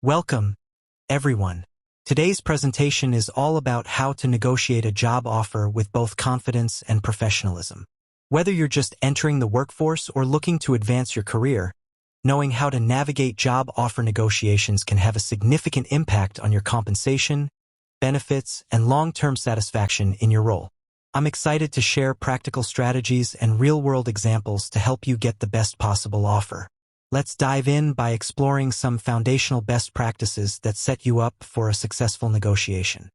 Welcome, everyone. Today's presentation is all about how to negotiate a job offer with both confidence and professionalism. Whether you're just entering the workforce or looking to advance your career, knowing how to navigate job offer negotiations can have a significant impact on your compensation, benefits, and long-term satisfaction in your role. I'm excited to share practical strategies and real-world examples to help you get the best possible offer. Let's dive in by exploring some foundational best practices that set you up for a successful negotiation.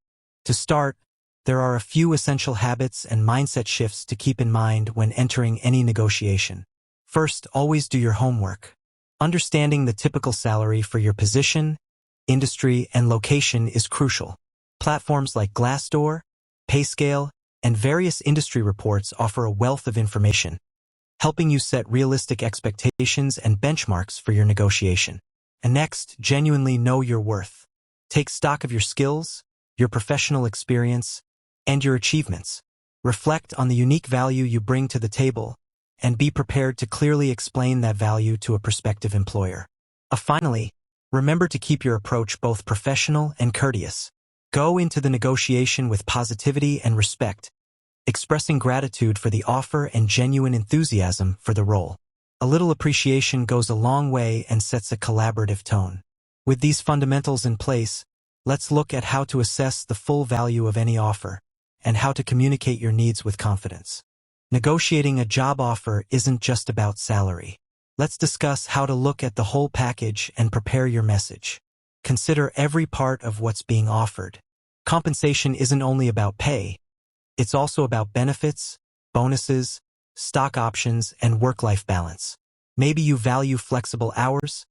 To start, there are a few essential habits and mindset shifts to keep in mind when entering any negotiation. First, always do your homework. Understanding the typical salary for your position, industry, and location is crucial. Platforms like Glassdoor, PayScale, and various industry reports offer a wealth of information, helping you set realistic expectations and benchmarks for your negotiation. And next, genuinely know your worth. Take stock of your skills, your professional experience, and your achievements. Reflect on the unique value you bring to the table, and be prepared to clearly explain that value to a prospective employer. Finally, remember to keep your approach both professional and courteous. Go into the negotiation with positivity and respect, expressing gratitude for the offer and genuine enthusiasm for the role. A little appreciation goes a long way and sets a collaborative tone. With these fundamentals in place, let's look at how to assess the full value of any offer and how to communicate your needs with confidence. Negotiating a job offer isn't just about salary. Let's discuss how to look at the whole package and prepare your message. Consider every part of what's being offered. Compensation isn't only about pay. It's also about benefits, bonuses, stock options, and work-life balance. Maybe you value flexible hours,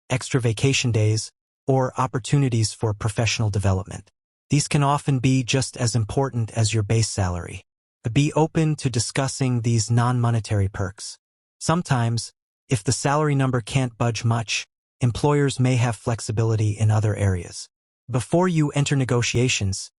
extra vacation days, or opportunities for professional development. These can often be just as important as your base salary. Be open to discussing these non-monetary perks. Sometimes, if the salary number can't budge much, employers may have flexibility in other areas. Before you enter negotiations,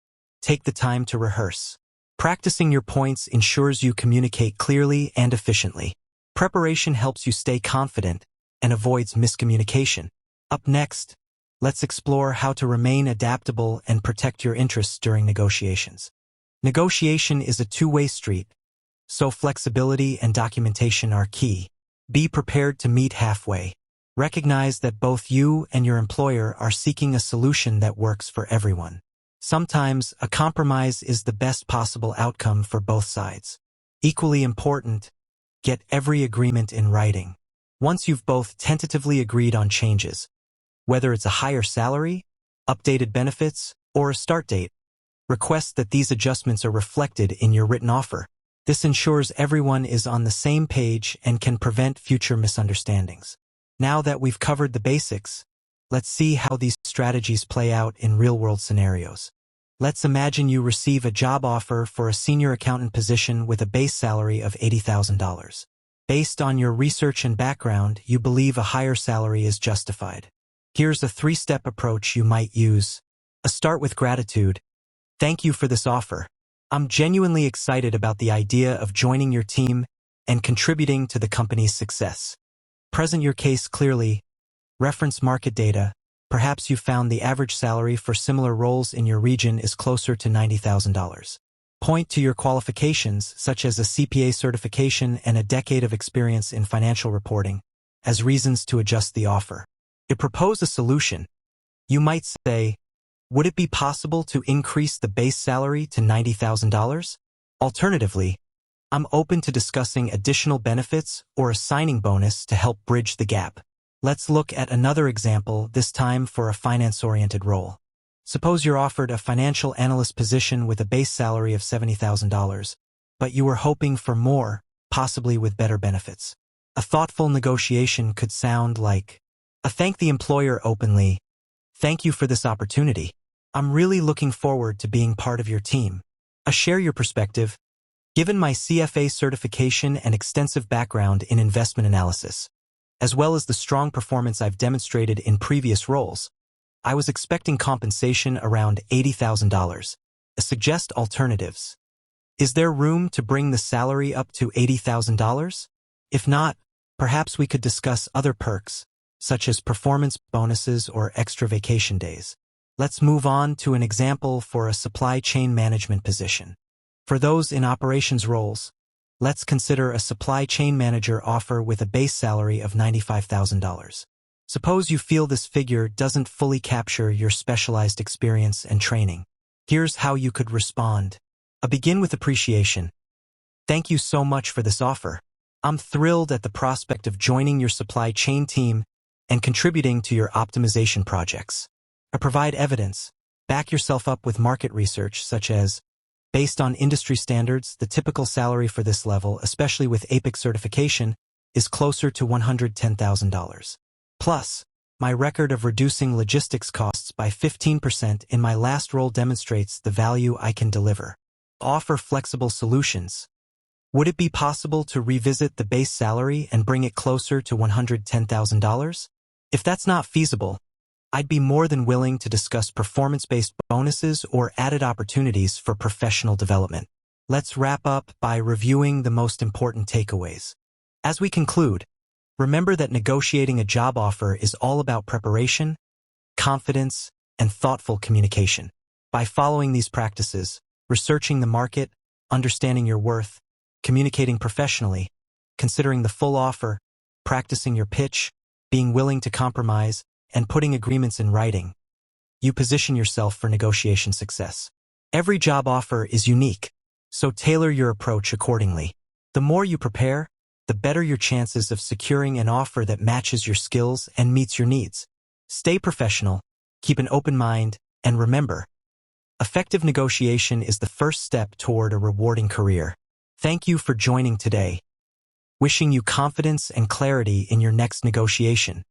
take the time to rehearse. Practicing your points ensures you communicate clearly and efficiently. Preparation helps you stay confident and avoids miscommunication. Up next, let's explore how to remain adaptable and protect your interests during negotiations. Negotiation is a two-way street, so flexibility and documentation are key. Be prepared to meet halfway. Recognize that both you and your employer are seeking a solution that works for everyone. Sometimes, a compromise is the best possible outcome for both sides. Equally important, get every agreement in writing. Once you've both tentatively agreed on changes, whether it's a higher salary, updated benefits, or a start date, request that these adjustments are reflected in your written offer. This ensures everyone is on the same page and can prevent future misunderstandings. Now that we've covered the basics, let's see how these strategies play out in real-world scenarios. Let's imagine you receive a job offer for a senior accountant position with a base salary of $80,000. Based on your research and background, you believe a higher salary is justified. Here's a three-step approach you might use. Start with gratitude. Thank you for this offer. I'm genuinely excited about the idea of joining your team and contributing to the company's success. Present your case clearly. Reference market data. Perhaps you found the average salary for similar roles in your region is closer to $90,000. Point to your qualifications, such as a CPA certification and a decade of experience in financial reporting, as reasons to adjust the offer. Propose a solution. You might say, would it be possible to increase the base salary to $90,000? Alternatively, I'm open to discussing additional benefits or a signing bonus to help bridge the gap. Let's look at another example, this time for a finance-oriented role. Suppose you're offered a financial analyst position with a base salary of $70,000, but you were hoping for more, possibly with better benefits. A thoughtful negotiation could sound like, thank the employer openly. Thank you for this opportunity. I'm really looking forward to being part of your team. Share your perspective. Given my CFA certification and extensive background in investment analysis, as well as the strong performance I've demonstrated in previous roles, I was expecting compensation around $80,000. Suggest alternatives. Is there room to bring the salary up to $80,000? If not, perhaps we could discuss other perks, such as performance bonuses or extra vacation days. Let's move on to an example for a supply chain management position. For those in operations roles, let's consider a supply chain manager offer with a base salary of $95,000. Suppose you feel this figure doesn't fully capture your specialized experience and training. Here's how you could respond. Begin with appreciation. Thank you so much for this offer. I'm thrilled at the prospect of joining your supply chain team and contributing to your optimization projects. Provide evidence. Back yourself up with market research such as, based on industry standards, the typical salary for this level, especially with APIC certification, is closer to $110,000. Plus, my record of reducing logistics costs by 15% in my last role demonstrates the value I can deliver. Offer flexible solutions. Would it be possible to revisit the base salary and bring it closer to $110,000? If that's not feasible, I'd be more than willing to discuss performance-based bonuses or added opportunities for professional development. Let's wrap up by reviewing the most important takeaways. As we conclude, remember that negotiating a job offer is all about preparation, confidence, and thoughtful communication. By following these practices, researching the market, understanding your worth, communicating professionally, considering the full offer, practicing your pitch, being willing to compromise, and putting agreements in writing, you position yourself for negotiation success. Every job offer is unique, so tailor your approach accordingly. The more you prepare, the better your chances of securing an offer that matches your skills and meets your needs. Stay professional, keep an open mind, and remember, effective negotiation is the first step toward a rewarding career. Thank you for joining today. Wishing you confidence and clarity in your next negotiation.